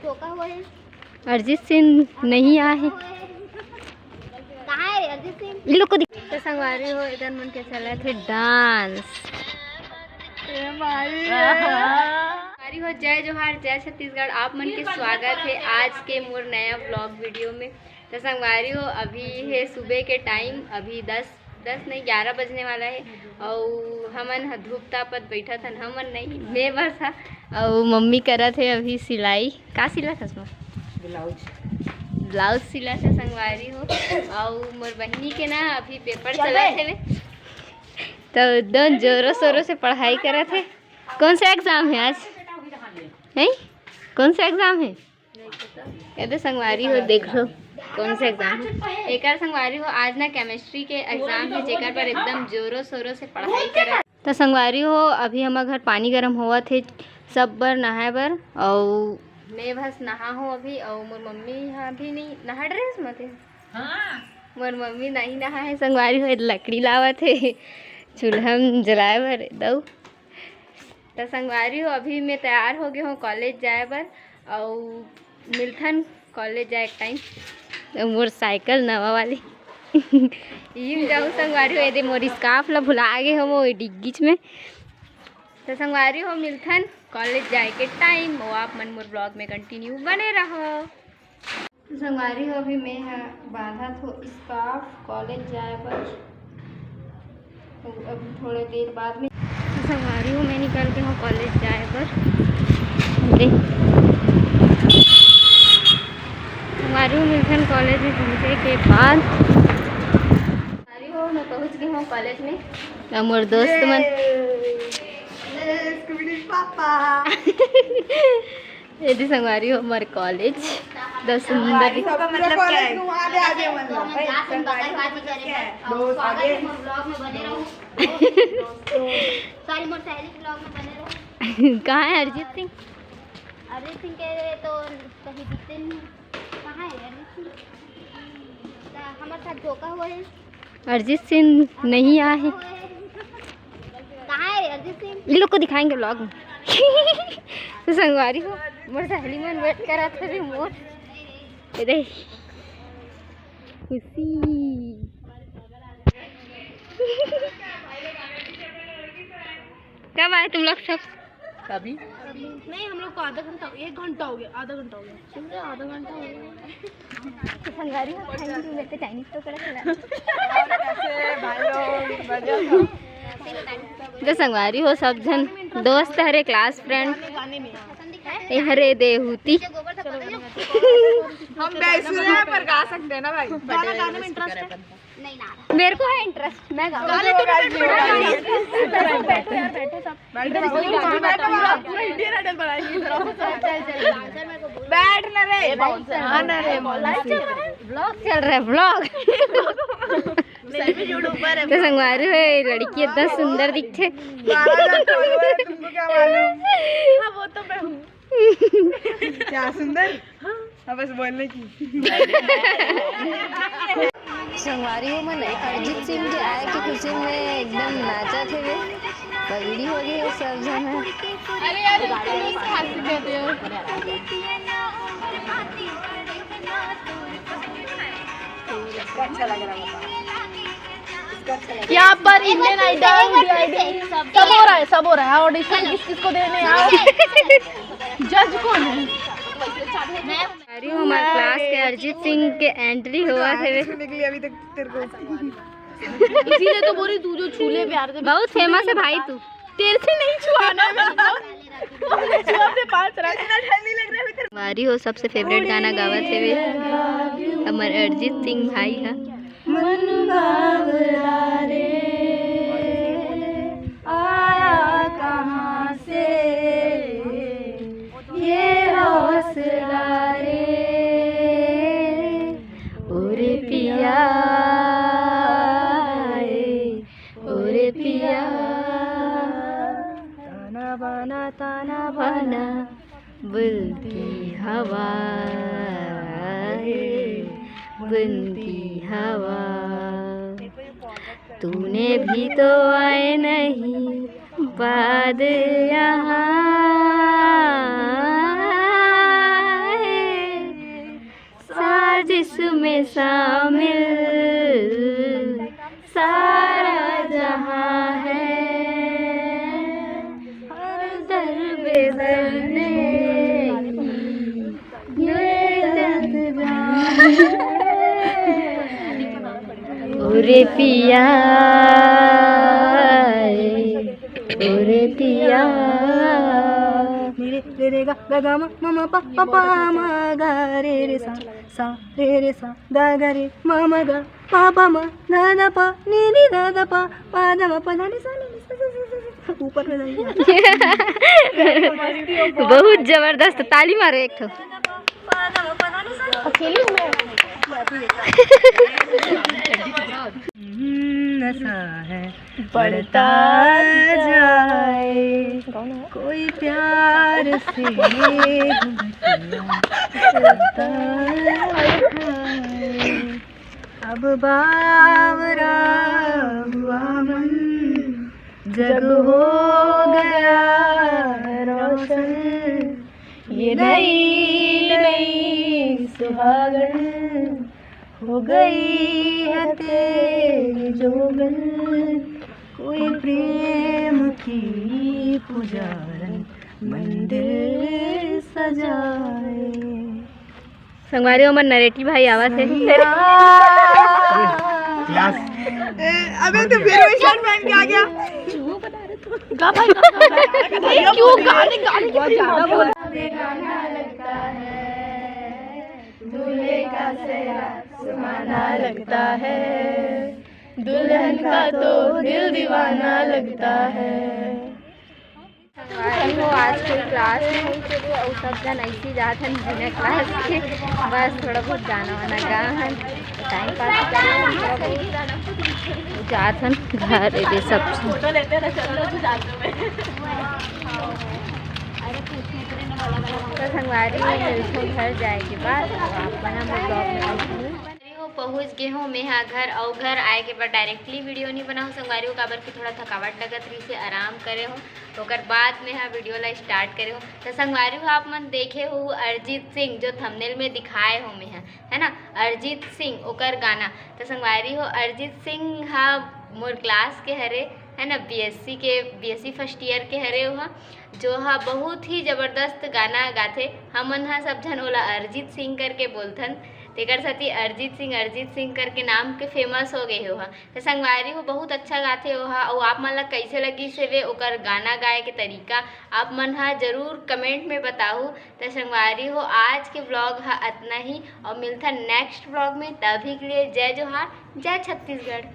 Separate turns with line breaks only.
धोखा हुआ है।
अरिजीत सिंह नहीं आए।
कहाँ है अरिजीत सिंह?
इन लोग को दिखते संगवारी हो इधर मन के चला थे डांस। संगवारी हो जय जोहार जय छत्तीसगढ़। आप मन के स्वागत है आज के मोर नया ब्लॉग वीडियो में। तो संगवारी हो अभी है सुबह के टाइम, अभी 10 नहीं 11 बजने वाला है और हमन धूप तापत बैठा था। हमन नहीं मैं बस था और मम्मी करा थे अभी सिलाई। का सिला था उसमें? ब्लाउज सिला था संगवारी हो। और मोर बहनी के ना अभी पेपर चला थे तो एकदम जोरों शोरों से पढ़ाई करा थे। कौन सा एग्ज़ाम है आज? है कौन सा एग्ज़ाम है? कहते संगवारी हो देख लो कौन सा एग्ज़ाम है। एक संगवारी हो आज ना केमिस्ट्री के एग्ज़ाम है जेकर पर एकदम जोरों शोरों से पढ़ाई करा। तो संगवारी हो अभी हमारे घर पानी गर्म हुआ थे सब बर नहाए बर और मैं बस नहा हूँ अभी। और मोर मम्मी यहाँ भी नहीं नहा ड्रेस मत है। मोर मम्मी नहीं नहा है। संगवारी हो लकड़ी लावा थे चूल्हा जलाए बर दऊ। तो संगवारी हो अभी मैं तैयार हो गया हूँ कॉलेज जाए बर और मिलथन कॉलेज जाए टाइम। तो मोर साइकिल नवा वाली ये जाऊँ संगवारी हो यदि मोर स्कार्फ ला भुला गए हो वो डिग्गीच में। तो संगवारी हो मिलथन कॉलेज जाए के टाइम और आप मन मोर ब्लॉग में कंटिन्यू बने रहो। तो संगवारी हो अभी मैं बांधा थो स्कार्फ कॉलेज जाए पर तो अभी थोड़े देर बाद में। तो संगवारी हो मैं निकल के हूँ कॉलेज जाए पर। संगवारी हो मिलथन कॉलेज में पहुँचे के बाद संगवारी हो मैं पहुँच गई हूँ कॉलेज में। मोर दोस्त मन यदि संगवारी हो हमारे कॉलेज द सुंदर कहाँ है अरिजीत सिंह?
अरिजीत सिंह के तो कहीं दिखते नहीं। कहाँ है अरिजीत सिंह? हमारे साथ धोखा हुआ है।
अरिजीत सिंह नहीं आए।
कहाँ है अरिजीत सिंह?
इन लोग को दिखाएंगे ब्लॉग में। तो संगवारी हो मोर सहेली मन वेट करा थे मोर रे खुशी। कब आए तुम लोग सब?
कभी
नहीं हम लोग को आधा घंटा 1 घंटा हो गया। आधा घंटा हो गया। आधा घंटा हो गया।
तो संगवारी हो थैंक यू बेटे चाइनीज तो करा खिला।
कैसे भाई लोग बढ़िया।
तो संगवारी हो सब जन दोस्त हरे क्लास फ्रेंड हरे देहूती।
हम बेसुरे हैं पर गा सकते हैं ना भाई। गाने में इंटरेस्ट है?
नहीं ना
मेरे को है इंटरेस्ट मैं गाऊंगी।
बैठ ना रे
ब्लॉग चल रहा है ब्लॉग। तो संगवारी हो लड़की इतना सुंदर दिखते।
तुमको क्या मालूम? हाँ वो तो मैं हूँ। क्या सुंदर? हाँ बस बोलने की।
संगवारी हो मन अरिजीत सिंह के आए की खुशी में एकदम नाचा थे वे पगड़ी हो गई सब जन।
अरे यार हंसी देते हो। अच्छा लग रहा है। यहाँ पर इंडियन आइडल सब हो रहा है ऑडिशन किसको देने आओ। जज कौन है?
हमारे क्लास के अरिजीत सिंह के एंट्री हुआ थे
अभी तक तेरे को
इसीलिए तो बोली तू जो छूले प्यार से
बहुत फेमस है भाई तू।
तेरे से नहीं छुआना
संगवारी हो सबसे फेवरेट गाना गावा थे वे हमारे अरिजीत सिंह भाई है।
मन बावरा रे आया कहाँ से ये हौसला रे
ओरे पिया ओरे पिया ताना बाना बुलती हवा बुनती हवा तूने भी तो आए नहीं बाद यहाँ है, साजिश में शामिल सारा जहाँ है, हर दर बेदर ने ओरे पिया ओरे पिया
रे रे गा गा गा मा मा पा पा पा मा गा रे सा रे सा गा गा रे मा मा गा पा पा मा दा दा पा नी दा दा पा पा दा मा पा दा नी सा ऊपर में जाइए।
बहुत जबरदस्त, ताली मारो एक ठो।
नशा है बढ़ता जाए, कोई प्यार से चलता है। अब बावरा हुआ मन जग हो गया रोशन, ये नई नई सुहागन हो गई है तेरी जोगन, कोई प्रेम की पुजारन मंदिर सजाए।
संगवारी हमर नरेटी भाई आवाज है।
अबे तो फिर वही शर्ट पहन के आ गया।
गा भाई क्यों गाने गाने बहुत ज्यादा बोल
गाना लगता है, दूल्हे का सेहरा सुहाना लगता है, दुल्हन का तो दिल दीवाना लगता है।
हो आज कोई क्लास नहीं हुई तो और सब जन ऐसे जात हन बिना क्लास के, बस थोड़ा बहुत गाना वाना गा हन, टाइम पास कर जात हन घर ये सब। तो संगवारी मिलते घर जाए के बाद अपना ब्लॉग में पहुँच गए हो मैं यहाँ घर, और घर आए के बाद डायरेक्टली वीडियो नहीं बनाऊँ संगवारी हो, काबर की थोड़ा थकावट लगत रही से आराम करे हो, तो ओकर बाद में यहाँ वीडियो ला स्टार्ट करे हो। तो संगवारी हो आप मन देखे हो अरिजीत सिंह जो थंबनेल में दिखाए हो मैं है ना, अरिजीत सिंह ओकर गाना। तो संगवारी हो अरिजीत सिंह हा मोर क्लास के हरे है ना, बीएससी फर्स्ट ईयर के हरे वहाँ, जो हा बहुत ही ज़बरदस्त गाना गाथे। हमन हा सब जन ओला अरिजीत सिंह करके बोलथन, तेकर साथी अरिजीत सिंह करके नाम के फेमस हो गए हो। तो संगवारी हो बहुत अच्छा गाथे हो, और आप मन ला कैसे लगी से वे ओकर गाना गाए के तरीका आप मन हा जरूर कमेंट में बताओ। तो संगवारी हो आज के ब्लॉग हा इतना ही, और मिलता नेक्स्ट ब्लॉग में, तभी के लिए जय जोहार, जय छत्तीसगढ़।